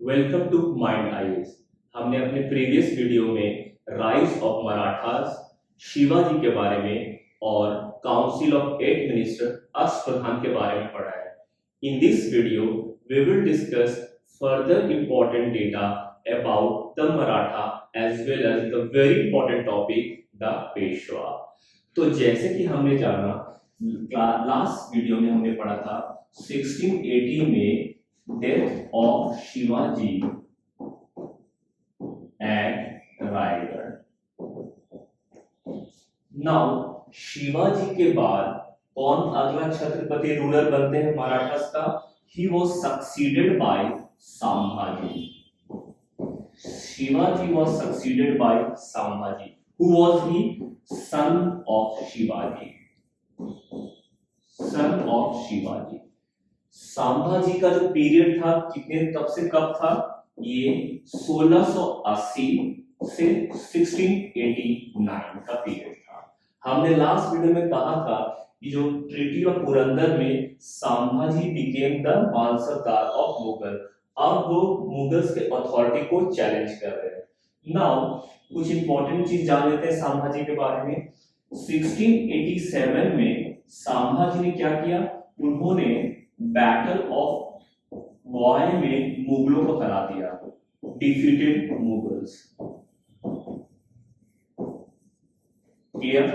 Welcome to mind IAS. हमने अपने previous video में राइज ऑफ मराठास, शिवाजी के बारे में और काउंसिल ऑफ 8 मिनिस्टर अष्टप्रधान के बारे में पढ़ा है। In this video we will discuss further important data about the Maratha as well as the very important topic the Peshwa. तो जैसे कि हमने जाना, लास्ट वीडियो में हमने पढ़ा था 1680 में death of Shivaji at Raigad. Now Shivaji के बाद कौन अगला छत्रपति रूलर बनते हैं मराठास का? He was succeeded by Sambhaji. Shivaji was succeeded by Sambhaji. Who was he? Son of Shivaji. Son of Shivaji. Sambhaji का जो पीरियड था कितने कब से कब था? ये 1680 से 1689 का पीरियड था। हमने लास्ट वीडियो में कहा था कि जो ट्रीटी ऑफ पुरंदर में संभाजी बिकेम द मान सरदार ऑफ मुगल। अब वो मुगल्स के अथॉरिटी को चैलेंज कर रहे हैं। नाउ कुछ इंपॉर्टेंट चीज जान लेते हैं संभाजी के बारे में। 1687 में संभाजी ने क्या किया? उन्होंने बैटल ऑफ वॉय में मुगलों को हरा दिया, डिफीटेड मुगल्स। क्लियर?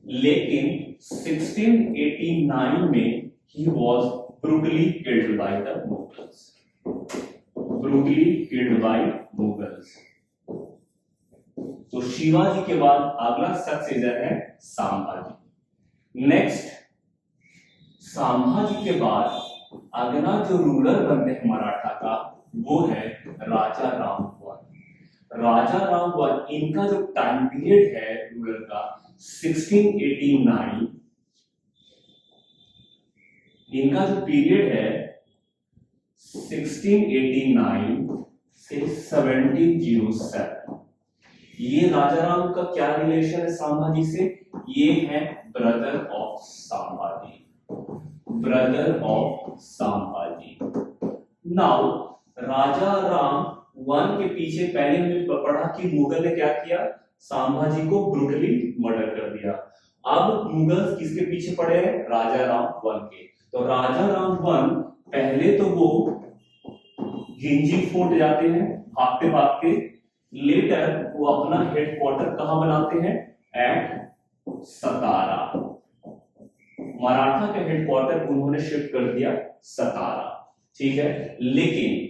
लेकिन 1689 में he was brutally killed by the Mughals. Brutally killed by Mughals. तो शिवाजी के बाद अगला सक्सेसर है संभाजी। नेक्स्ट, संभाजी के बाद अगला जो रूलर बनते हैं मराठा का वो है राजा राम वन। राजा राम वन, इनका जो टाइम पीरियड है रूलर का 1689, इनका जो पीरियड है 1689 से 1707। ये राजा राम का क्या रिलेशन है संभाजी से? ये है brother of Sambhaji. Brother of Sambhaji. Now Raja Ram one के पीछे पहले हमने पढ़ा कि मुगल ने क्या किया? संभाजी को ब्रूटली मर्डर कर दिया। अब मुगल किसके पीछे पड़े हैं? राजा राम वन के। तो राजा राम वन पहले तो वो गिंजी फोर्ट जाते हैं भागते भागते। लेटर वो अपना हेडक्वार्टर कहां बनाते हैं? एट सतारा। मराठा का हेडक्वार्टर उन्होंने शिफ्ट कर दिया सतारा। ठीक है, लेकिन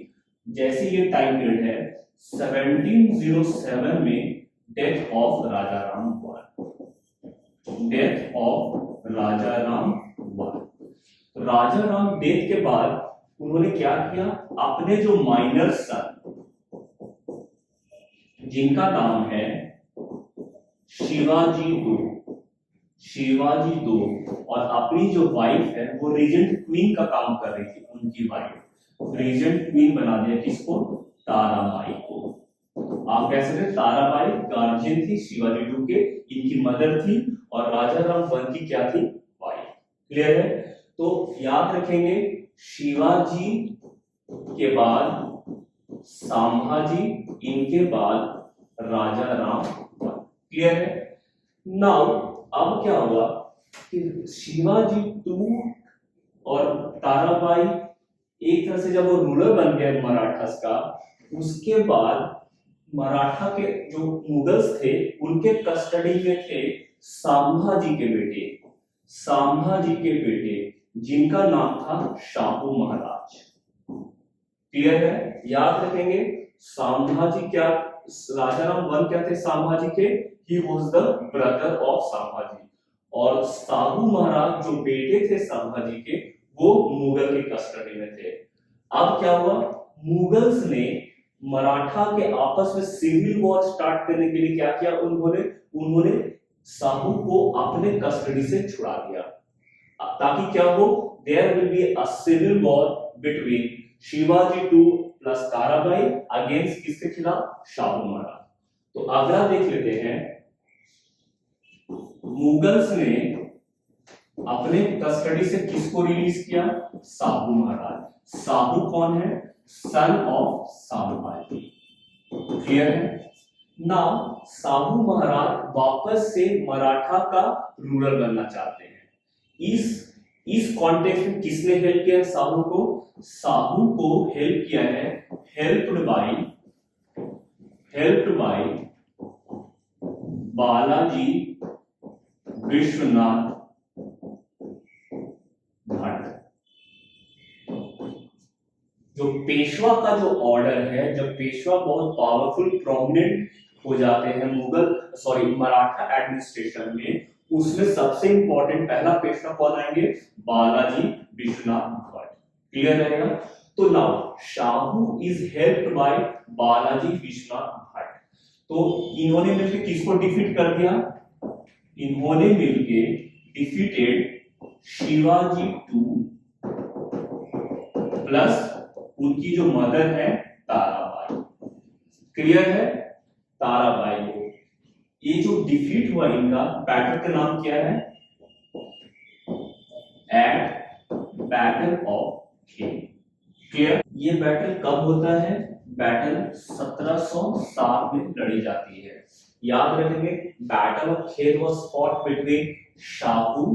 जैसे ये टाइम पीरियड है 1707 में death of Raja Ram one. Death of Raja Ram one. Raja Ram death के बाद उन्होंने क्या किया? अपने जो माइनर सन, जिनका नाम है शिवाजी दो, और अपनी जो वाइफ है वो रीजेंट क्वीन का काम कर रही थी। उनकी वाइफ रीजेंट क्वीन बना दिया किसको? ताराबाई को। आप कह सकते हैं ताराबाई गार्जियन थी शिवाजी टू के, इनकी मदर थी, और राजा राम वन की क्या थी? वाइफ। क्लियर है? तो याद रखेंगे, शिवाजी के बाद संभाजी, इनके बाद राजा राम वन। क्लियर है? नाउ अब क्या हुआ कि शिवाजी टू और ताराबाई एक तरह से जब वो रूलर बन गए मराठास का, उसके बाद मराठा के जो मुगल्स थे उनके कस्टडी में थे संभाजी के बेटे। संभाजी के बेटे जिनका नाम था शाहू महाराज। क्लियर है? याद रखेंगे, संभाजी क्या, राजा राम वन क्या थे संभाजी के? He was the brother of Sambhaji. और शाहू महाराज जो बेटे थे संभाजी के, वो मुगल के कस्टडी में थे। अब क्या हुआ? मुगल्स ने मराठा के आपस में सिविल वॉर स्टार्ट करने के लिए क्या किया? उन्होंने शाहू को अपने कस्टडी से छुड़ा दिया, ताकि क्या हो? There will be a civil war between Shivaji two plus Tarabai against किसके खिलाफ? शाहू महाराज। तो अगला देख लेते हैं, मुगल्स ने अपने कस्टडी से किसको रिलीज किया? साहू महाराज। साहू कौन है? Son of Sambhaji. क्लियर है? नाउ साहू महाराज वापस से मराठा का रूलर बनना चाहते हैं। इस कॉन्टेक्स्ट में किसने हेल्प किया है साहू को? साहू को हेल्प किया है हेल्प्ड बाय बालाजी विश्वनाथ भट्ट। जो पेशवा का जो ऑर्डर है, जब पेशवा बहुत पावरफुल प्रोमिनेंट हो जाते हैं मराठा एडमिनिस्ट्रेशन में, उसमें सबसे इंपॉर्टेंट पहला पेशवा कौन आएंगे? बालाजी विश्वनाथ भट्ट। क्लियर रहेगा? तो now Shahu is helped bye Balaji Vishwanath Bhatt. तो इन्होंने मिलकर किसको डिफीट कर दिया? इन्होंने मिलकर डिफीटेड शिवाजी टू प्लस उनकी जो मदर है ताराबाई। क्लियर है? ताराबाई को ये जो डिफीट हुआ, इनका बैटल का नाम क्या है? एट बैटल ऑफ खेल। क्लियर? ये बैटल कब होता है? बैटल 1707 में लड़ी जाती है। याद रखेंगे, battle of Khed was fought between Shahu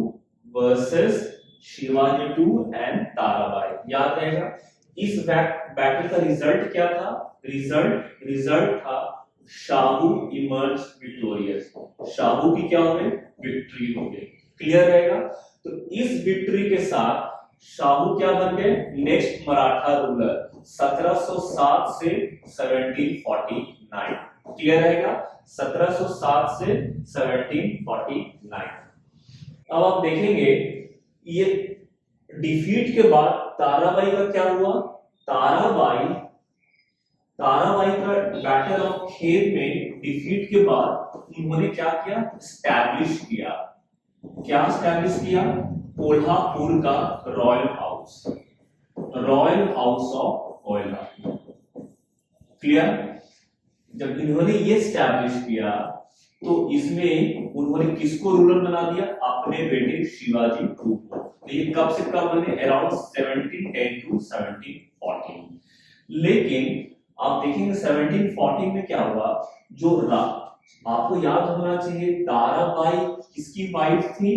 versus Shivaji two and Tarabai. याद रहेगा? इस बैटल का रिजल्ट क्या था? रिजल्ट था शाहू इमर्ज विक्टोरियस। शाहू की क्या हो गई? विक्ट्री हो गई। क्लियर रहेगा? तो इस विक्ट्री के साथ शाहू क्या बन गए? नेक्स्ट मराठा रूलर 1707 से 1749। क्लियर रहेगा? 1707 से 1749। अब आप देखेंगे ये डिफीट के बाद ताराबाई का क्या हुआ? ताराबाई का बैटल ऑफ खेल में डिफीट के बाद उन्होंने क्या किया? स्टैब्लिश किया। क्या स्टैब्लिश किया? कोल्हापुर का royal house of Kolhapur. Clear? जब इन्होंने ये स्टैब्लिश किया तो इसमें उन्होंने किसको रूलर बना दिया? अपने बेटे शिवाजी टू को। ये कब से कब बने? Around 1710 to 1714। लेकिन आप देखेंगे 1714 में क्या हुआ? आपको याद होना चाहिए, ताराबाई किसकी वाइफ थी?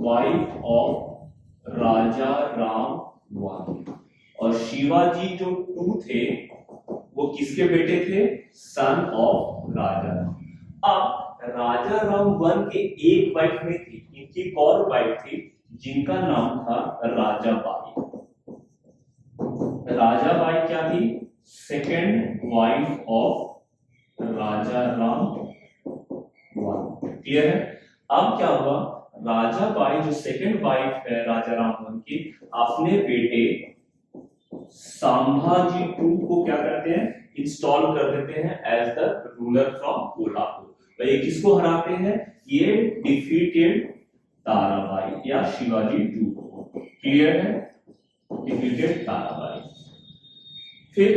वाइफ ऑफ राजा राम 1। और शिवाजी जो 2 थे वो किसके बेटे थे? सन ऑफ राजा राम। अब राजा राम 1 के एक वाइफ में थी, इनकी एक और वाइफ थी जिनका नाम था राजाबाई। राजाबाई क्या थी? Second wife of Raja Ram 1। Clear है? अब क्या हुआ? राजाबाई जो सेकेंड वाइफ है राजा राम 1 की, अपने बेटे संभाजी 2 को क्या करते हैं? इंस्टॉल कर देते हैं as the ruler from Kolhapur. तो ये किसको हराते हैं? ये डिफीटेड ताराबाई या शिवाजी 2 को। क्लियर है? डिफीटेड ताराबाई। फिर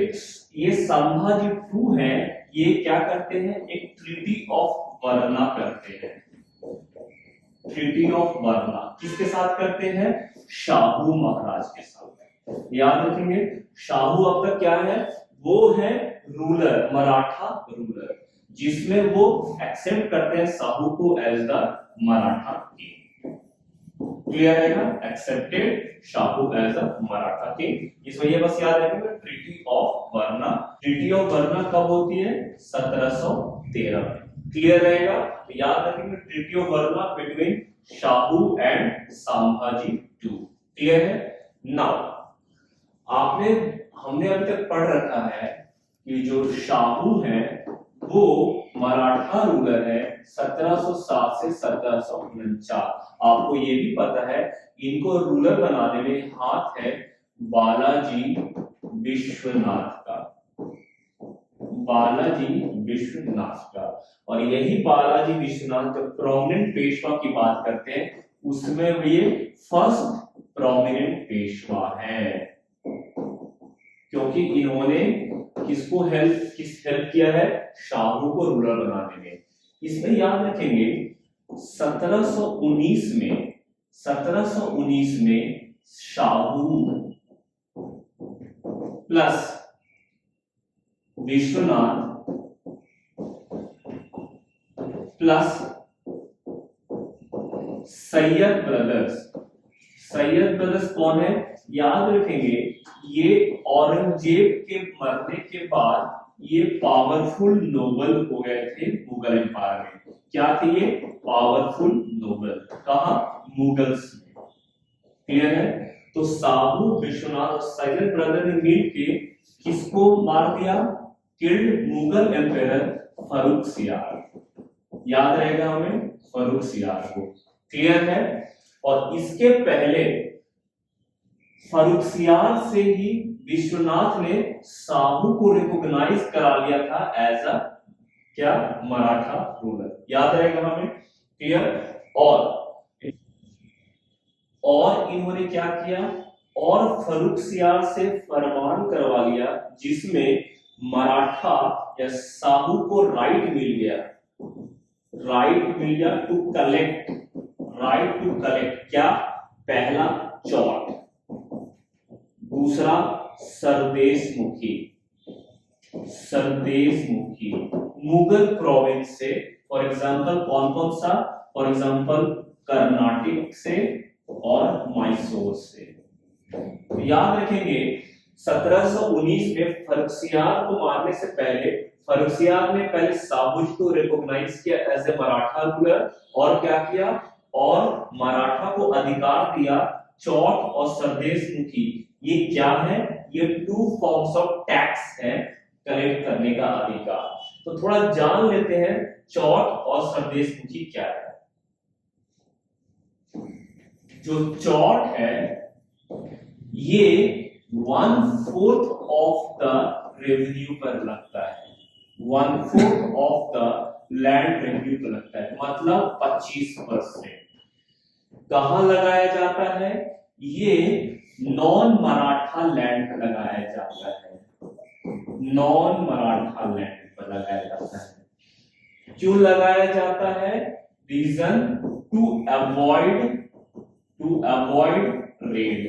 ये संभाजी 2 है, ये क्या करते हैं? एक ट्रीटी ऑफ वरना करते हैं। ट्रीटी ऑफ वरना किसके साथ करते हैं? शाहू महाराज के साथ। याद रखेंगे, शाहू अब तक क्या है? वो है रूलर, मराठा रूलर, जिसमें वो एक्सेप्ट करते हैं साहू को as the Maratha king. Clear है ना? Accepted Shahu as the Maratha king. इसमें ये बस याद रखेंगे treaty of Warna. Treaty of Warna कब होती है? 1713 में। क्लियर रहेगा? तो याद रखेंगे ट्रीटी ऑफ वरना between Shahu and Sambhaji 2। Clear है? नाउ हमने अभी तक पढ़ रखा है कि जो शाहू है वो मराठा रूलर है 1707 से 1749। आपको ये भी पता है इनको रूलर बनाने में हाथ है बालाजी विश्वनाथ का। और यही बालाजी विश्वनाथ जब प्रोमिनेंट पेशवा की बात करते हैं उसमें ये फर्स्ट प्रोमिनेंट पेशवा है, क्योंकि इन्होंने किसको हेल्प किया है? शाहू को रूलर बनाने में। इसमें याद रखेंगे 1719 में 1719 में Shahu plus Vishwanath plus Syed brothers कौन है? याद रखेंगे, ये औरंगजेब के मरने के बाद ये पावरफुल नोबल हो गए थे मुगल एम्पायर में। क्या थे ये? Powerful noble. कहा? मुगल्स में। क्लियर है? तो साहू, विश्वनाथ और सैयद ब्रदर ने मिलकर किसको मार दिया? Killed Mughal emperor Farrukhsiyar. याद रहेगा हमें, फर्रुखसियार को। क्लियर है? और इसके पहले फर्रुखसियार से ही विश्वनाथ ने साहू को रिकॉग्नाइज करा लिया था एज अ क्या? मराठा रूलर। याद रहेगा हमें। क्लियर? और इन्होंने क्या किया? और फर्रुखसियार से फरमान करवा लिया जिसमें मराठा या साहू को राइट मिल गया टू कलेक्ट। क्या? पहला चौट, दूसरा सरदेश मुखी मुगल प्रोविंस से। फॉर एग्जांपल कौन सा? फॉर एग्जांपल कर्नाटक से और मैसूर से। तो याद रखेंगे 1719 में फर्रुखसियार को मारने से पहले फर्रुखसियार ने पहले साहू को रिकॉग्नाइज किया एज ए मराठा रूलर, और क्या किया? और मराठा को अधिकार दिया चौट और सरदेश मुखी। ये क्या है? ये टू फॉर्म्स ऑफ टैक्स है कलेक्ट करने का अधिकार। तो थोड़ा जान लेते हैं चौट और सरदेश मुखी क्या है। जो चौट है ये 1/4 ऑफ द रेवेन्यू पर लगता है। 1/4 ऑफ द लैंड रेवेन्यू पर लगता है, मतलब 25%। कहां लगाया जाता है? ये नॉन मराठा लैंड पर लगाया जाता है। नॉन मराठा लैंड पर लगाया जाता है। क्यों लगाया जाता है? Reason to avoid raid.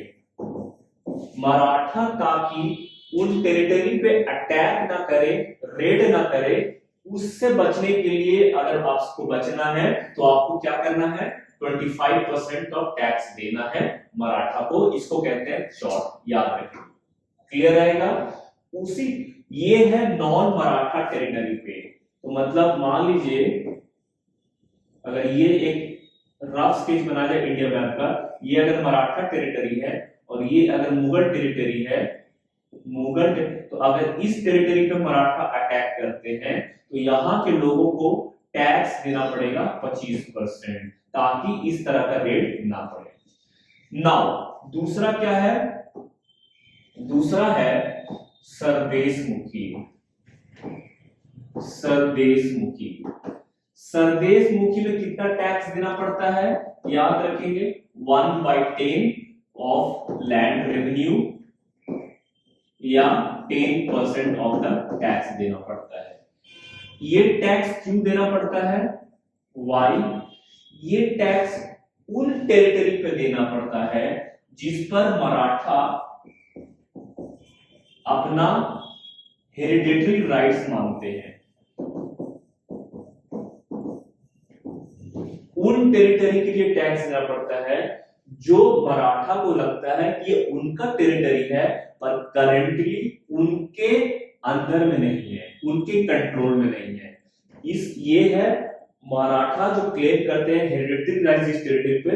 Maratha ताकि उन टेरिटरी पे अटैक ना करे, रेड ना करे, उससे बचने के लिए अगर आपको बचना है तो आपको क्या करना है? 25% ऑफ टैक्स देना है मराठा को। इसको कहते हैं चौट। याद रखिए। क्लियर रहेगा? उसी ये है नॉन मराठा टेरिटरी पे। तो मतलब मान लीजिए अगर ये एक रफ स्केच बना जाए इंडिया मैप का, ये अगर मराठा टेरिटरी है और ये अगर मुगल टेरिटरी है, तो अगर इस टेरिटरी पे मराठा अटैक करते हैं तो यहाँ के लोगों को टैक्स देना पड़ेगा 25%, ताकि इस तरह का रेट ना पड़े। नाउ दूसरा क्या है? दूसरा है सरदेश मुखी। सरदेश मुखी में कितना टैक्स देना पड़ता है? याद रखेंगे 1/10 ऑफ लैंड रेवेन्यू या 10% ऑफ द टैक्स देना पड़ता है। ये टैक्स क्यों देना पड़ता है? वाई? ये टैक्स उन टेरिटरी पे देना पड़ता है जिस पर मराठा अपना हेरिडेटरी राइट्स मानते हैं। उन टेरिटरी के लिए टैक्स देना पड़ता है जो मराठा को लगता है कि ये उनका टेरिटरी है, पर करेंटली उनके अंदर में नहीं है, उनके कंट्रोल में नहीं है। ये है मराठा जो क्लेम करते हैं हेरिडेटरी राइट्स इस टेरिटरी पे,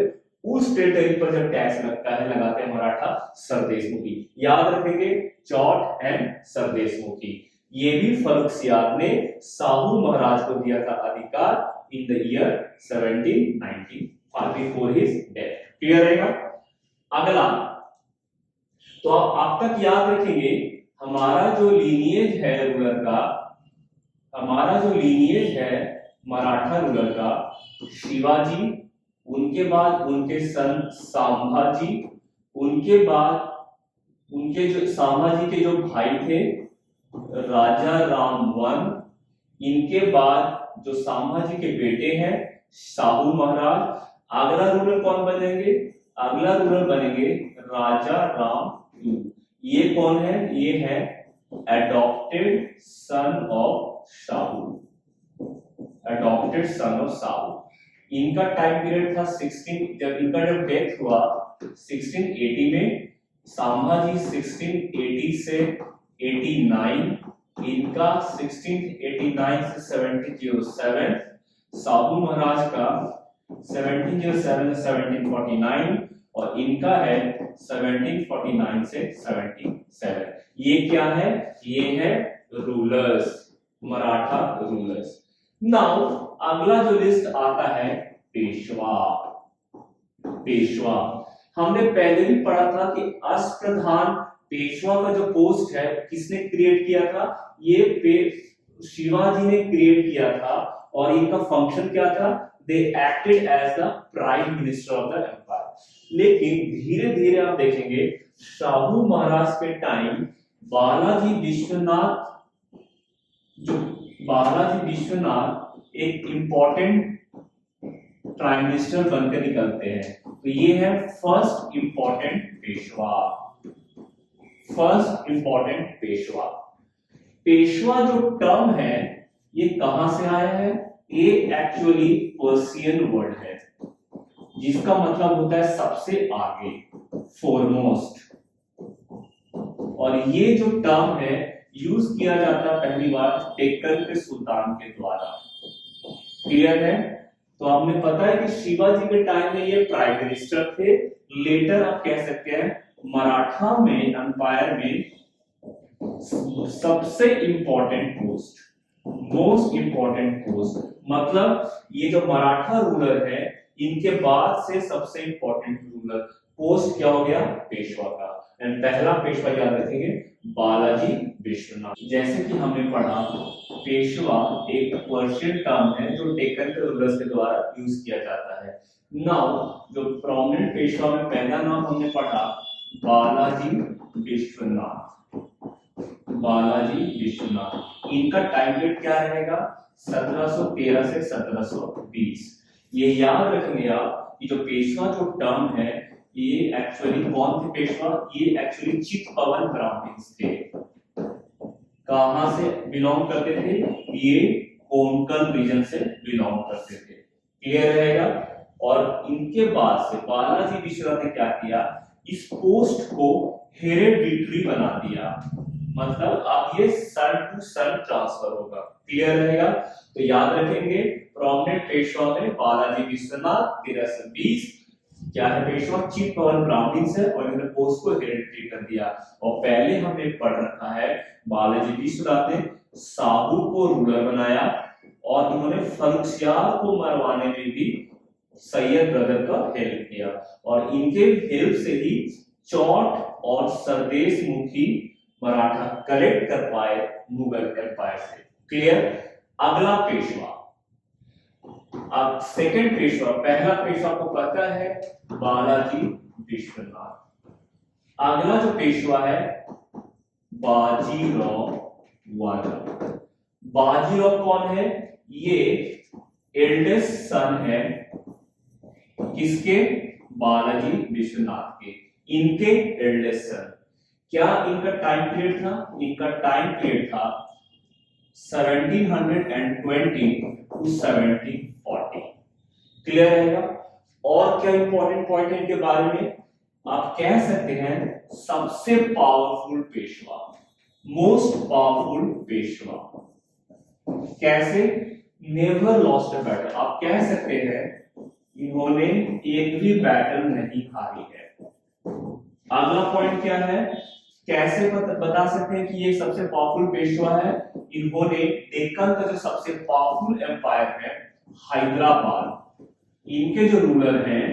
उस टेरिटरी पर जब टैक्स लगता है लगाते हैं मराठा सरदेशमुखी। याद रखेंगे चौट एंड सरदेशमुखी। ये भी फर्रुखसियार ने साहू महाराज को दिया था अधिकार in the year 1795 before his death. Clear रहेगा? अगला तो आप तक याद रखेंगे हमारा जो लीनिएज है रूलर का, हमारा जो लीनिएज है मराठा रूलर का, शिवाजी, उनके बाद उनके सन संभाजी, उनके बाद उनके जो संभाजी के जो भाई थे राजा राम वन, इनके बाद जो संभाजी के बेटे हैं साहू महाराज, अगला रूलर कौन बनेंगे? अगला रूलर बनेंगे राजा राम 2। ये कौन है? ये है adopted son of Shahu, adopted son of Shahu. इनका टाइम पीरियड था 16, जब इनका जब डेथ हुआ 1680 में, संभाजी 1680 से 89, इनका 1689 से 1707, शाहू महाराज का 1707 से 1749, और इनका है 1749 से 77। ये क्या है? ये है रूलर्स, मराठा रूलर्स। नाउ अगला जो लिस्ट आता है पेशवा। पेशवा हमने पहले भी पढ़ा था कि अष्टप्रधान पेशवा का जो पोस्ट है किसने क्रिएट किया था? ये शिवाजी ने क्रिएट किया था, और इनका फंक्शन क्या था? They acted as the prime minister of the empire. लेकिन धीरे धीरे आप देखेंगे शाहू महाराज के टाइम बालाजी विश्वनाथ, जो बालाजी विश्वनाथ एक इंपॉर्टेंट प्राइम मिनिस्टर बनकर निकलते हैं। तो ये है first important Peshwa, first important Peshwa. Peshwa जो टर्म है ये कहां से आया है? ये एक्चुअली पर्शियन वर्ड है, जिसका मतलब होता है सबसे आगे, फोरमोस्ट। और ये जो टर्म है यूज किया जाता है पहली बार डेक्कन के सुल्तान के द्वारा। क्लियर है? तो आपने पता है कि शिवाजी के टाइम में ये प्राइम मिनिस्टर थे। लेटर आप कह सकते हैं मराठा में एम्पायर में सबसे important post, most important post, मतलब ये जो मराठा रूलर है इनके बाद से सबसे इंपॉर्टेंट रूलर पोस्ट क्या हो गया? पेशवा का। एंड पहला पेशवा याद रखेंगे बालाजी विश्वनाथ। जैसे कि हमने पढ़ा पेशवा एक पर्शियन टर्म है जो डेक्कन के रूलर्स के द्वारा यूज किया जाता है। नाउ जो प्रोमिनेंट पेशवा में पहला नाम हमने पढ़ा बालाजी विश्वनाथ, बालाजी विश्वनाथ। इनका टाइम पीरियड क्या रहेगा? 1713 से 1720। ये याद रखेंगे आप कि जो पेशवा जो टर्म है ये एक्चुअली कौन थे पेशवा? ये एक्चुअली चित्तपवन ब्राह्मण्स थे। कहां से बिलोंग करते थे? ये कोंकण रीजन से बिलोंग करते थे। क्लियर रहेगा? और इनके बाद से बालाजी विश्वनाथ ने क्या किया? इस पोस्ट को हेरेडिटरी बना दिया, मतलब अब ये सन टू सन ट्रांसफर होगा। क्लियर रहेगा? तो याद रखेंगे प्रोमिनेंट पेशवा में बालाजी विश्वनाथ 1320। क्या है पेशवा? चित्तपवन ब्राह्मण्स है, और इन्होंने पोस्ट को हेरेडिटरी कर दिया। और पहले हमने पढ़ रखा है बालाजी विश्वनाथ ने शाहू को रूलर बनाया, और इन्होंने फर्रुखसियार को मरवाने में भी सैयद ब्रदर का हेल्प किया, और इनके हेल्प से ही चौट और सरदेश मुखी मराठा कलेक्ट कर पाए मुगल एम्पायर से। क्लियर? अगला पेशवा, अब सेकंड पेशवा, पहला पेशवा को पता है बालाजी विश्वनाथ। अगला जो पेशवा है बाजीराव वाला। बाजीराव कौन है? ये एल्डेस्ट सन है किसके? बालाजी विश्वनाथ के। इनके एल्डेस्ट सन। क्या इनका टाइम पीरियड था? इनका टाइम पीरियड था 1720 टू 1740। क्लियर रहेगा? और क्या इंपॉर्टेंट पॉइंट है इनके बारे में? आप कह सकते हैं सबसे powerful Peshwa, most powerful Peshwa. कैसे? Never lost a battle. आप कह सकते हैं इन्होंने एक भी बैटल नहीं हारी है। अगला पॉइंट क्या है? कैसे बता सकते हैं कि ये सबसे पावरफुल पेशवा है? इन्होंने डेक्कन का जो सबसे पावरफुल एम्पायर है हैदराबाद, इनके जो रूलर हैं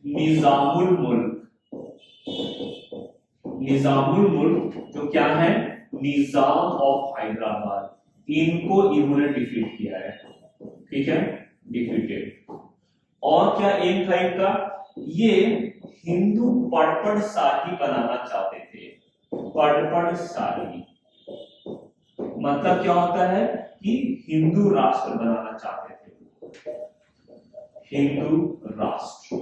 निजामुल मुल्क, निजामुल मुल्क जो क्या है? निजाम ऑफ हैदराबाद, इनको इन्होंने डिफीट किया है। ठीक है? डिफीटेड। और क्या एम था इनका? ये हिंदू पड़पड़ शाही बनाना चाहते थे। पड़पड़ शाही मतलब क्या होता है? कि हिंदू राष्ट्र बनाना चाहते थे। हिंदू राष्ट्र।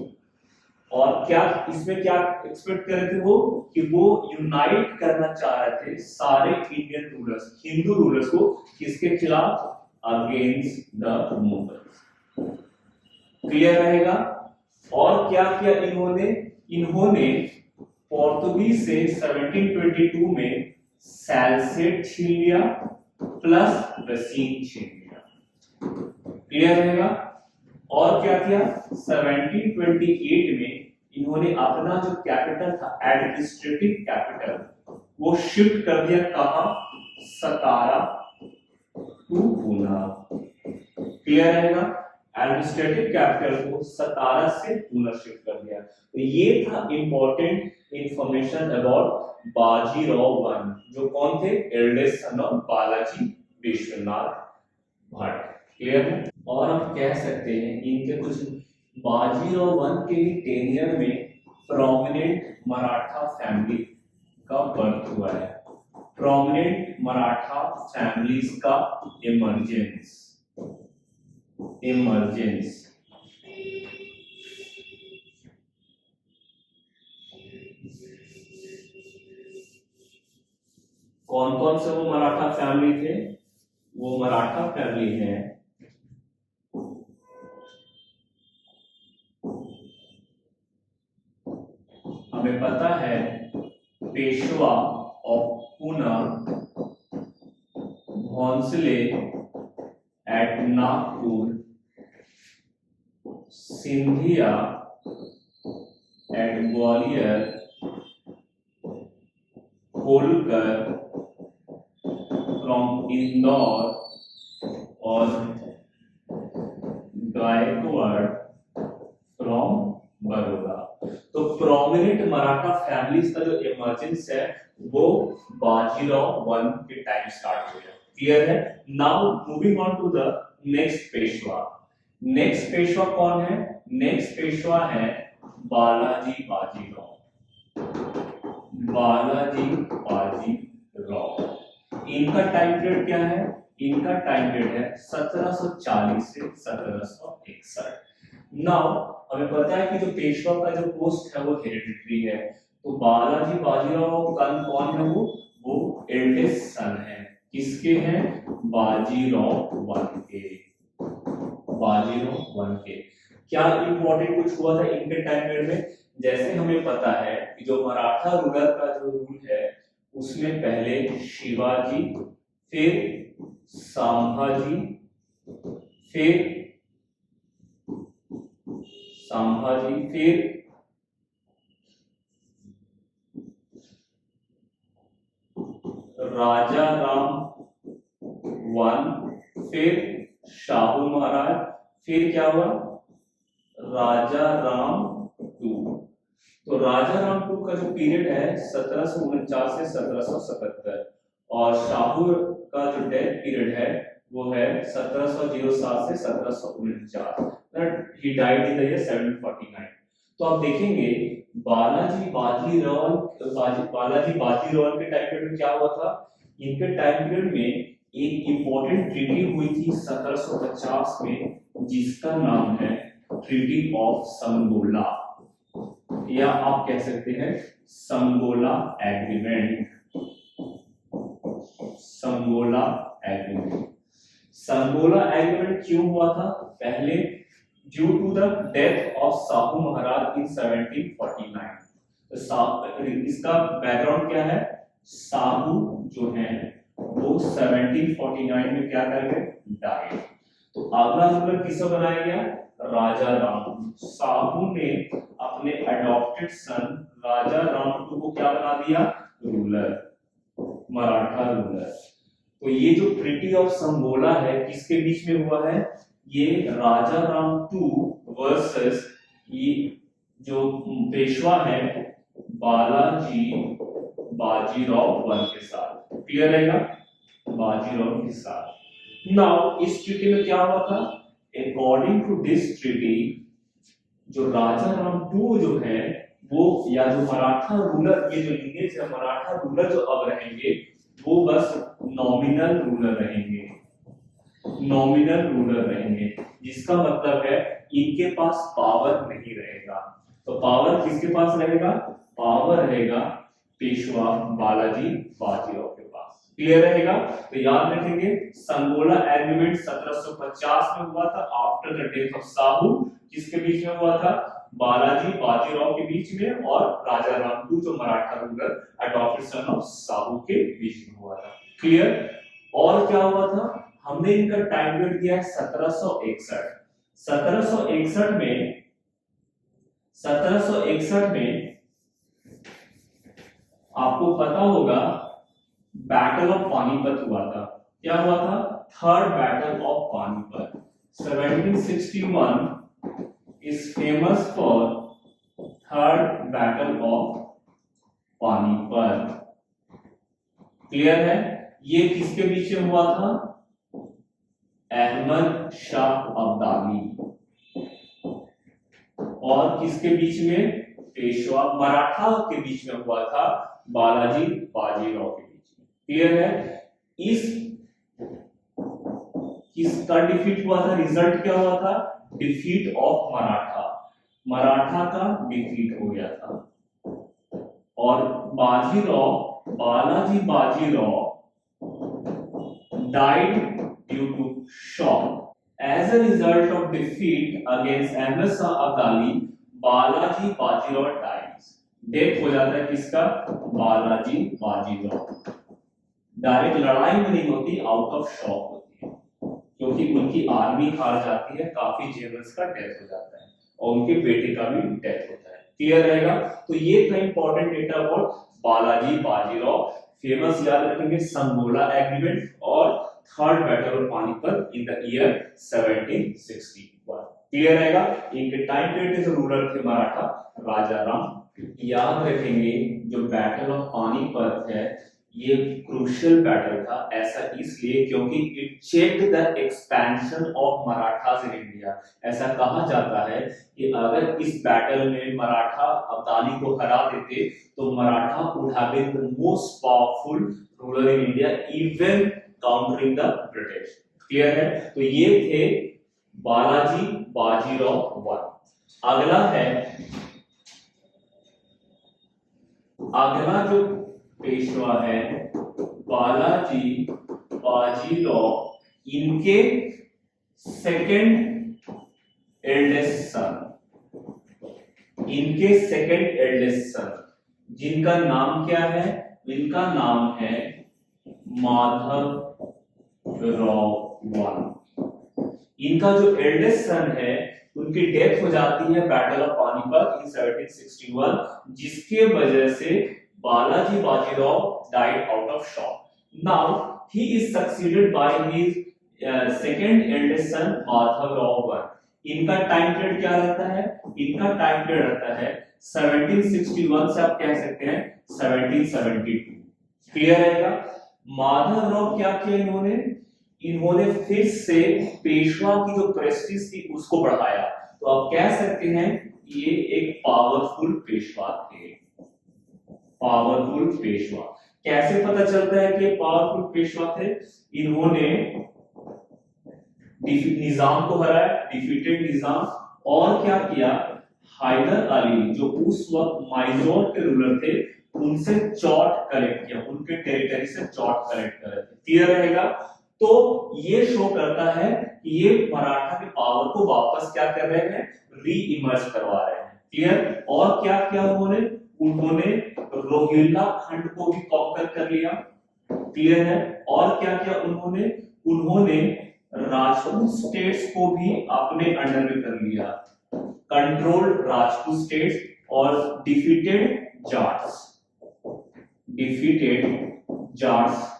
और क्या इसमें क्या एक्सपेक्ट कर रहे थे वो कि वो यूनाइट करना चाह रहे थे सारे इंडियन रूलर्स, हिंदू रूलर्स को, किसके खिलाफ? Against the Mughals. क्लियर रहेगा। और क्या किया इन्होंने पोर्तुगीज से 1722 में सैलसेट छीन लिया प्लस रसीन छीन लिया। क्लियर रहेगा। और क्या किया 1728 में इन्होंने अपना जो कैपिटल था, एडमिनिस्ट्रेटिव कैपिटल, वो शिफ्ट कर दिया कहां? सतारा टू पूना। क्लियर रहेगा। एडमिनिस्ट्रेटिव कैपिटल को सतारा से पूना शिफ्ट कर दिया। तो ये था important information about Bajirao one, जो कौन थे? Eldest son of Balaji Vishwanath Bhatt. Clear है। और हम कह सकते हैं इनके कुछ बाजीराव वन के ही टेन्योर में प्रोमिनेंट मराठा फैमिली का बर्थ हुआ है। प्रोमिनेंट मराठा फैमिलीज का इमर्जेंस। कौन कौन से वो मराठा फैमिली थे? वो मराठा फैमिली है हमें पता है Peshwa of Poona, Bhonsle at Nagpur, Scindia at Gwalior, Holkar from Indore और गायकवाड़ फ्रॉम बड़ौदा। तो प्रोमिनेंट मराठा फैमिलीज का जो इमर्जेंस है वो बाजीराव वन के टाइम स्टार्ट हो गया। क्लियर है। Now moving on to the next Peshwa. Next Peshwa कौन है? नेक्स्ट पेशवा है बालाजी बाजीराव। बालाजी बाजीराव। इनका टाइम पीरियड क्या है? इनका टाइम पीरियड है 1740 से 1761। नाउ हमें पता है कि जो पेशवा का जो पोस्ट है वो हेरिडिटरी है। तो बालाजी बाजीराव का कौन है? वो एल्डेस्ट सन है। किसके हैं? बाजीराव वन के। बाजीराव वन के। क्या इंपॉर्टेंट कुछ हुआ था इनके टाइम पीरियड में? जैसे हमें पता है कि जो मराठा रूलर का जो रूल है उसमें पहले शिवाजी, फिर संभाजी, फिर राजा राम वन, फिर शाहू महाराज, फिर क्या हुआ? राजा राम टू। तो राजा राम टू का जो पीरियड है 1749 से 1777 और शाहू का जो डेथ पीरियड है वो है 1707 से 1749। He died in the year 749। तो आप देखेंगे बालाजी बाजीराव के टाइम पीरियड में क्या हुआ था? इनके टाइम पीरियड में एक इंपॉर्टेंट ट्रीटी हुई थी 1750 में, जिसका नाम है ट्रीटी ऑफ संगोला, या आप कह सकते हैं Sangola agreement. Sangola agreement. Sangola agreement क्यों हुआ था? पहले due to the death of Shahu Maharaj in 1749। तो इसका बैकग्राउंड क्या है? साहू जो है वो 1749 में क्या कर गए? डाइड। तो अगला रूलर किसे बनाया गया? राजा राम। साहू ने अपने adopted son Raja Ram two को क्या बना दिया? Ruler, Maratha ruler. तो ये जो ट्रीटी ऑफ संगोला है किसके बीच में हुआ है? ये राजा राम टू वर्सेस ये जो पेशवा है बालाजी बाजीराव वन के साथ। क्लियर रहेगा? बाजीराव के साथ। नाउ इस ट्रीटी में क्या हुआ था? अकॉर्डिंग टू दिस ट्रीटी जो राजा राम टू जो है वो, या जो मराठा रूलर, ये जो लिनेज है मराठा रूलर जो अब रहेंगे वो बस नॉमिनल रूलर रहेंगे। नॉमिनल रूलर रहेंगे। जिसका मतलब है इनके पास पावर नहीं रहेगा। तो पावर किसके पास रहेगा? पावर रहेगा पेशवा बालाजी बाजीराव के पास। क्लियर रहेगा? तो याद रखेंगे संगोला एग्रीमेंट 1750 में हुआ था after the death of Sahu. किसके बीच में हुआ था? बालाजी बाजीराव के बीच में और राजा राम टू जो Maratha ruler adopted son of Sahu के बीच में हुआ था। क्लियर? और क्या हुआ था? हमने इनका टाइम पीरियड दिया है 1761। 1761 में आपको पता होगा बैटल ऑफ पानीपत हुआ था। क्या हुआ था? Third battle of Panipat. 1761 is famous for third battle of Panipat. Clear है? ये किसके बीच में हुआ था? अहमद शाह अब्दाली और किसके बीच में? पेशवा मराठा के बीच में हुआ था, बालाजी बाजीराव के बीच में। क्लियर है? इस किसका डिफीट हुआ था? रिजल्ट क्या हुआ था? Defeat of Maratha. मराठा का डिफीट हो गया था और Bajirao Balaji Bajirao died due to shock. As a result of defeat against Ahmed Shah Abdali, Balaji Bajirao dies. Death हो जाता है किसका? बालाजी बाजीराव। डायरेक्ट लड़ाई में नहीं होती, आउट ऑफ शॉक होती है, क्योंकि उनकी आर्मी हार जाती है, काफी जनरल्स का डेथ हो जाता है और उनके बेटे का भी डेथ होता है। क्लियर रहेगा? तो ये था important data about Balaji Bajirao. Famous याद रखेंगे संगोला एग्रीमेंट और third battle of Panipat in the year 1761। Clear रहेगा? इनके टाइम पीरियड के जो रूलर थे मराठा राजा राम। याद रखेंगे जो बैटल ऑफ पानीपत है ये क्रूशियल बैटल था। ऐसा इसलिए क्योंकि it checked the expansion of Marathas in India. ऐसा कहा जाता है कि अगर इस बैटल में मराठा अब्दाली को हरा देते तो Maratha would have been the most powerful ruler in India even countering the British. Clear है? तो ये थे बालाजी बाजीराव वन। अगला जो पेशवा है बालाजी बाजीराव, इनके सेकंड एल्डेस्ट सन जिनका नाम क्या है? इनका नाम है माधव राव वन। इनका जो एल्डेस्ट सन है उनकी डेथ हो जाती है बैटल ऑफ पानीपत इन 1761, जिसके वजह से Balaji Bajirao died out of shock. Now he is succeeded by his second eldest son Madhav Rao one. इनका टाइम पीरियड क्या रहता है? इनका टाइम पीरियड रहता है 1761 से आप कह सकते हैं 1772। क्लियर रहेगा? माधव राव क्या किया इन्होंने फिर से पेशवा की जो प्रेस्टीज थी उसको बढ़ाया। तो आप कह सकते हैं ये एक पावरफुल पेशवा थे। पावरफुल पेशवा कैसे पता चलता है कि ये पावरफुल पेशवा थे? इन्होंने निजाम को हराया, डिफीटेड निजाम, और क्या किया? हैदर अली जो उस वक्त माइजोर के रूलर थे उनसे चॉट कलेक्ट किया, उनके टेरिटरी से चॉट कलेक्ट कर। क्लियर रहेगा? तो ये शो करता है कि ये मराठा के पावर को वापस क्या कर रहे हैं? री इमर्ज करवा रहे हैं। क्लियर? और क्या किया उन्होंने रोहिल्ला खंड को भी कॉन्कर कर लिया। क्लियर है? और क्या किया उन्होंने राजपूत स्टेट्स को भी अपने अंडर में कर लिया, कंट्रोल्ड राजपूत स्टेट्स, और डिफीटेड जाट्स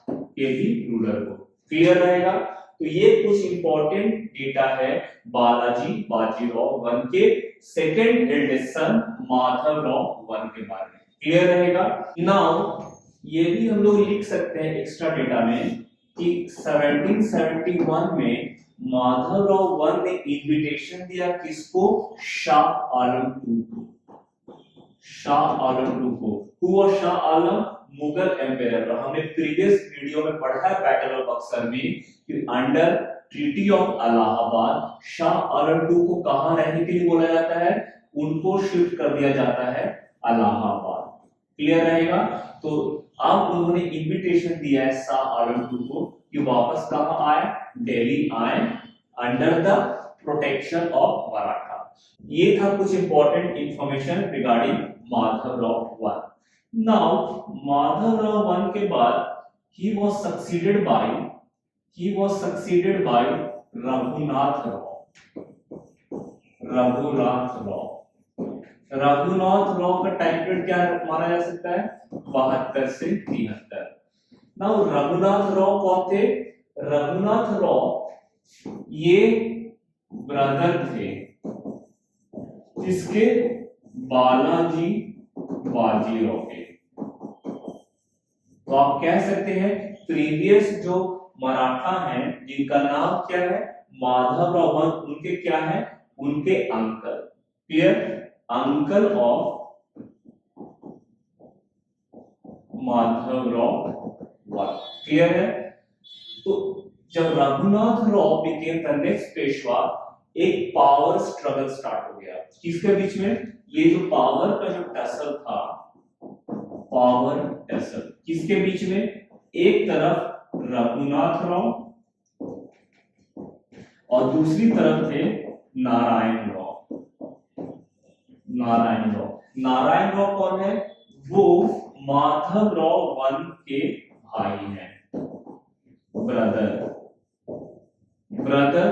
के भी रूलर को। क्लियर रहेगा? तो ये कुछ इंपॉर्टेंट डेटा है बालाजी बाजीराव वन के second eldest son Madhav Rao one के बारे में। क्लियर रहेगा? नाउ ये भी हम लोग लिख सकते हैं एक्स्ट्रा डेटा में कि 1771 में माधव राव वन ने इन्विटेशन दिया किसको? शाह आलम टू को। शाह आलम टू को। Who was Shah Alam? Mughal emperor. हमने प्रीवियस वीडियो में पढ़ा है बैटल ऑफ बक्सर में कि under treaty of Allahabad Shah Alam II को कहां रहने के लिए बोला जाता है, उनको शिफ्ट कर दिया जाता है इलाहाबाद। क्लियर रहेगा। तो अब उन्होंने इनविटेशन दिया है शाह आलम II को कि वापस कहां आए, दिल्ली आए under the protection of Maratha. ये था कुछ important information regarding Madhavrao I। Now Madhavrao I के बाद he was succeeded by Raghunath Rao. Raghunath Rao का टाइम पीरियड क्या माना जा सकता है, 72 से 73। नाउ रघुनाथ राव कौन थे, रघुनाथ राव ये ब्रदर थे किसके, बालाजी बाजीराव के। तो आप कह सकते हैं प्रीवियस जो मराठा हैं जिनका नाम क्या है, माधवराव I, उनके क्या है, उनके uncle. Clear, uncle of Madhavrao I। Clear है। तो जब Raghunath Rao became the next Peshwa, एक पावर स्ट्रगल स्टार्ट हो गया किसके बीच में, ये जो पावर का जो टसल था, पावर टसल किसके बीच में, एक तरफ रघुनाथ राव और दूसरी तरफ थे नारायण राव। नारायण राव कौन है, वो माधवराव I के भाई हैं, brother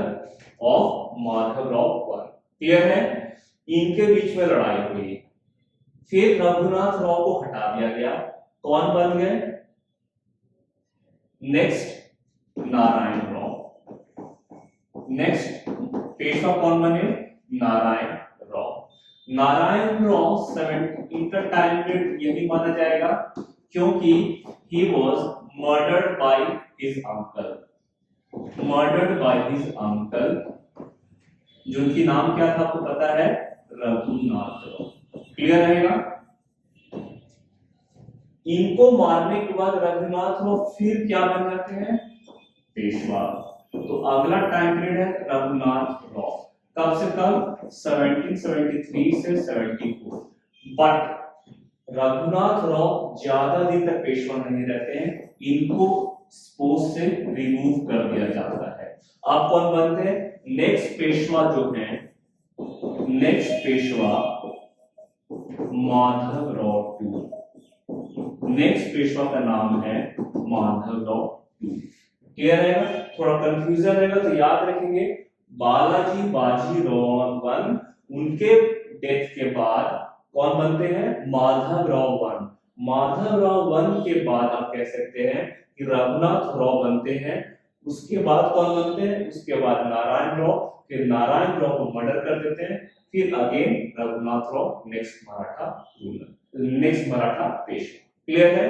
of Madhavrao I। Clear है। इनके बीच में लड़ाई हुई, फिर रघुनाथ राव को हटा दिया गया, कौन बन गए नेक्स्ट, नारायण राव। नेक्स्ट पेशवा कौन बने, नारायण राव। नारायण राव 70 का टाइम पीरियड यही माना जाएगा क्योंकि he was murdered by his uncle, जिनकी नाम क्या था आपको पता है, रघुनाथ राव। क्लियर रहेगा। इनको मारने के बाद रघुनाथ राव फिर क्या बन जाते हैं, पेशवा। तो अगला टाइम पीरियड है रघुनाथ राव, कब से कब, 1773 से 74। बट रघुनाथ राव ज्यादा दिन तक पेशवा नहीं रहते हैं, इनको पोस्ट से रिमूव कर दिया जाता है। अब कौन बनते हैं, नेक्स्ट पेशवा जो है, next Peshwa Madhavrao II। Next Peshwa का नाम है माधवराव II। क्लियर है। थोड़ा कंफ्यूजन रहेगा तो याद रखेंगे, बालाजी बाजीराव I, उनके डेथ के बाद कौन बनते हैं, माधवराव I। माधवराव I के बाद आप कह सकते हैं कि रघुनाथ राव बनते हैं। उसके बाद कौन बनते हैं, उसके बाद नारायण राव, फिर नारायण राव को मर्डर कर देते हैं, फिर again Raghunath Rao next Maratha Peshwa. Clear है।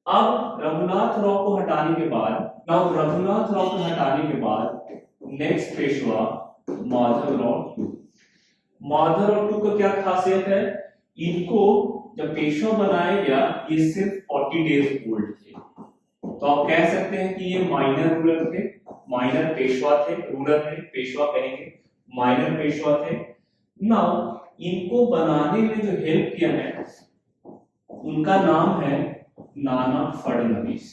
अब रघुनाथ राव को हटाने के बाद next Peshwa Madhavrao II। Madhavrao II का क्या खासियत है, इनको जब पेशवा बनाया गया ये सिर्फ 40 डेज ओल्ड थे, तो आप कह सकते हैं कि ये माइनर रूलर थे, माइनर पेशवा थे, रूलर नहीं पेशवा कहेंगे, माइनर पेशवा थे। नाउ इनको बनाने में जो हेल्प किया है उनका नाम है Nana Phadnavis.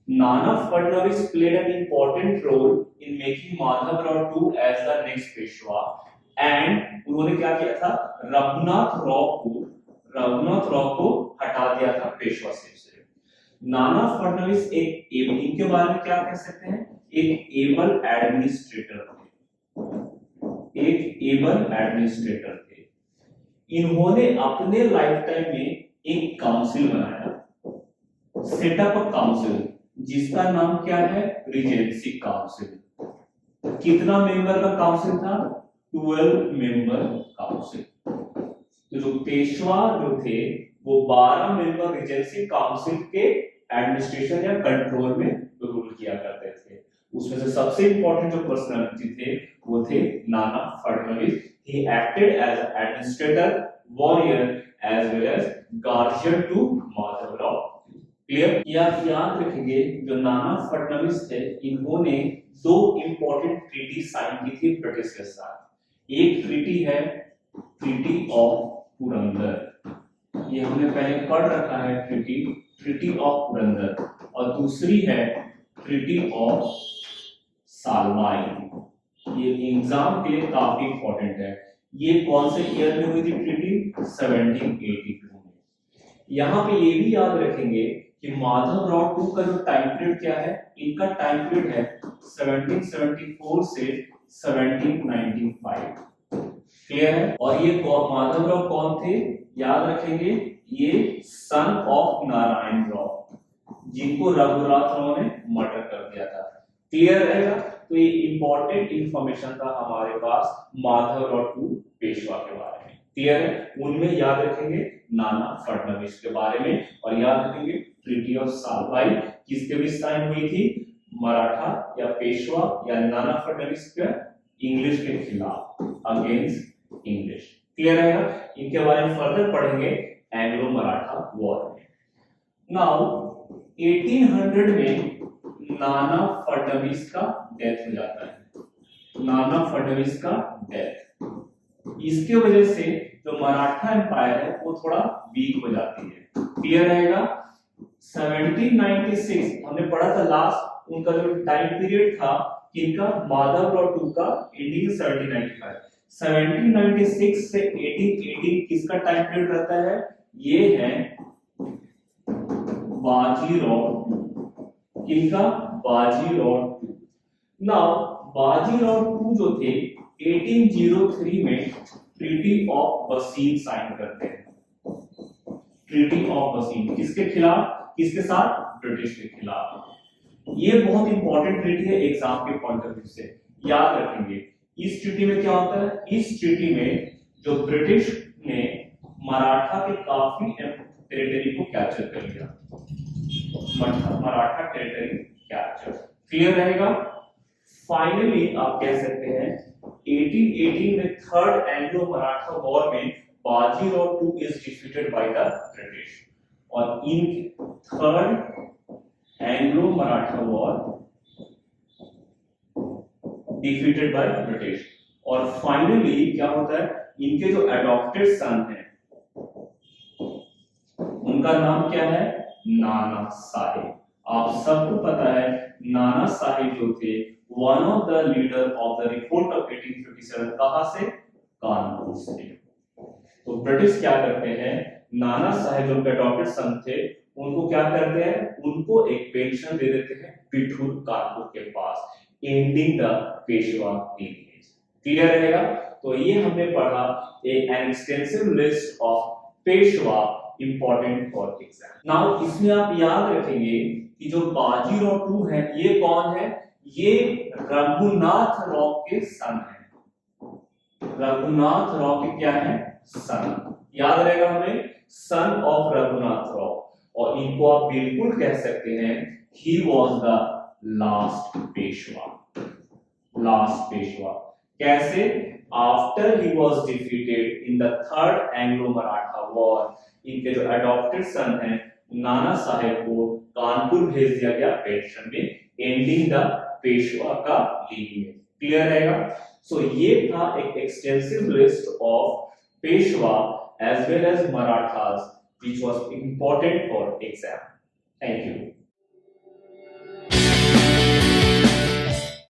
Nana Phadnavis played an important role in making Madhavrao II as the next Peshwa, and उन्होंने क्या किया था, रघुनाथ राव को हटा दिया था पेशवा से। नाना फडणवीस इनके बारे में क्या कह सकते हैं, एक एबल एडमिनिस्ट्रेटर थे। इन्होंने अपने लाइफ टाइम में एक काउंसिल बनाया, सेटअप अ काउंसिल, जिसका नाम क्या है, रीजेंसी काउंसिल। कितना मेंबर का काउंसिल था, 12 मेंबर काउंसिल। तो जो पेशवा जो थे वो 12 मेंबर रीजेंसी काउंसिल के एडमिनिस्ट्रेशन या कंट्रोल में रूल किया करते थे। उसमें से सबसे इंपॉर्टेंट जो पर्सनालिटी थे वो थे Nana Phadnavis. He acted as an administrator, warrior, as well as guardian to Madhavrao. Clear? ये आप याद रखेंगे, जो नाना फडणवीस थे इन्होंने दो इंपॉर्टेंट ट्रीटी साइन की थी ब्रिटिश के साथ। एक ट्रीटी है ट्रीटी ऑफ पुरंदर, ये हमने पहले पढ़ रखा है, ट्रीटी ऑफ पुरंदर, और दूसरी है ट्रीटी ऑफ सालवाई। ये एग्जाम के लिए काफी इंपॉर्टेंट है। ये कौन से ईयर में हुई थी ट्रीटी? 1782 में। यहाँ पे ये भी याद रखेंगे कि माधवराव टू का जो टाइम पीरियड क्या है, इनका टाइम पीरियड है 1774 से 1795। क्लियर है? और ये माधवराव कौन थे? याद रखेंगे, ये सन ऑफ नारायण राव, जिनको रघुनाथ राव ने मर्डर कर दिया था। क्लियर रहेगा? तो ये इंपॉर्टेंट इंफॉर्मेशन था हमारे पास माधवराव टू पेशवा के बारे में। क्लियर है? उनमें याद रखेंगे नाना फडणवीस के बारे में, और याद रखेंगे ट्रीटी ऑफ सालवाई किसके बीच साइन हुई थी? मराठा या पेशवा या नाना फडणवीस के इंग्लिश के खिलाफ, अगेंस्ट इंग्लिश। क्लियर है? इनके बारे में फर्दर पढ़ेंगे एंग्लो मराठा वॉर में। नाउ 1800 में नाना फडणवीस का डेथ हो जाता है। नाना फडणवीस का डेथ, इसके वजह से जो मराठा एम्पायर है वो थोड़ा वीक हो जाती है। क्लियर रहेगा? 1796 हमने पढ़ा था लास्ट, उनका जो टाइम पीरियड था किनका? माधवराव टू का, एंडिंग 1795। 1796 से 1818 किसका टाइम पीरियड रहता है? ये है बाजीराव, किनका? Bajirao two. Now Bajirao two जो थे 1803 में ट्रीटी ऑफ बसीन साइन करते हैं। ट्रीटी ऑफ बसीन किसके खिलाफ? किसके साथ? ब्रिटिश के खिलाफ। ये बहुत इंपॉर्टेंट ट्रीटी है एग्जाम के पॉइंट ऑफ व्यू से, याद रखेंगे। इस ट्रीटी में क्या होता है? इस ट्रीटी में जो ब्रिटिश ने मराठा के काफी टेरिटरी को कैप्चर कर लिया, मराठा टेरिटरी कैप्चर। क्लियर रहेगा? फाइनली आप कह सकते हैं 1818 में थर्ड एंग्लो मराठा वॉर में Bajirao two is defeated by the British, और in third Anglo Maratha war defeated by British. और फाइनली क्या होता है? इनके जो अडॉप्टेड सन है उनका नाम क्या है? नाना साहेब। आप सबको पता है नाना साहेब जो थे one of the leader of the revolt of 1857, कहां से? कानपुर से। तो ब्रिटिश क्या करते हैं? नाना साहेब जो अडॉप्टेड सन थे उनको क्या करते हैं? उनको एक पेंशन दे देते हैं पिठूर कानपुर के पास, ending the Peshwa lineage. Clear रहेगा? तो ये हमने पढ़ा एक an extensive list of Peshwa important for exam. Now इसमें आप याद रखेंगे कि जो बाजीराव टू है ये कौन है? ये रघुनाथ राव के सन है। रघुनाथ राव के क्या है? सन। याद रहेगा हमें, सन ऑफ रघुनाथ राव। और इनको आप बिल्कुल कह सकते हैं he was the last Peshwa. Last Peshwa कैसे? After he was defeated in the third Anglo Maratha war, इनके जो अडॉप्टेड सन है नाना साहेब को कानपुर भेज दिया गया पेंशन में, एंडिंग द पेशवा का लीनिएज। क्लियर रहेगा? सो ये था एक extensive list of Peshwa as well as Marathas which was important for exam. Thank you.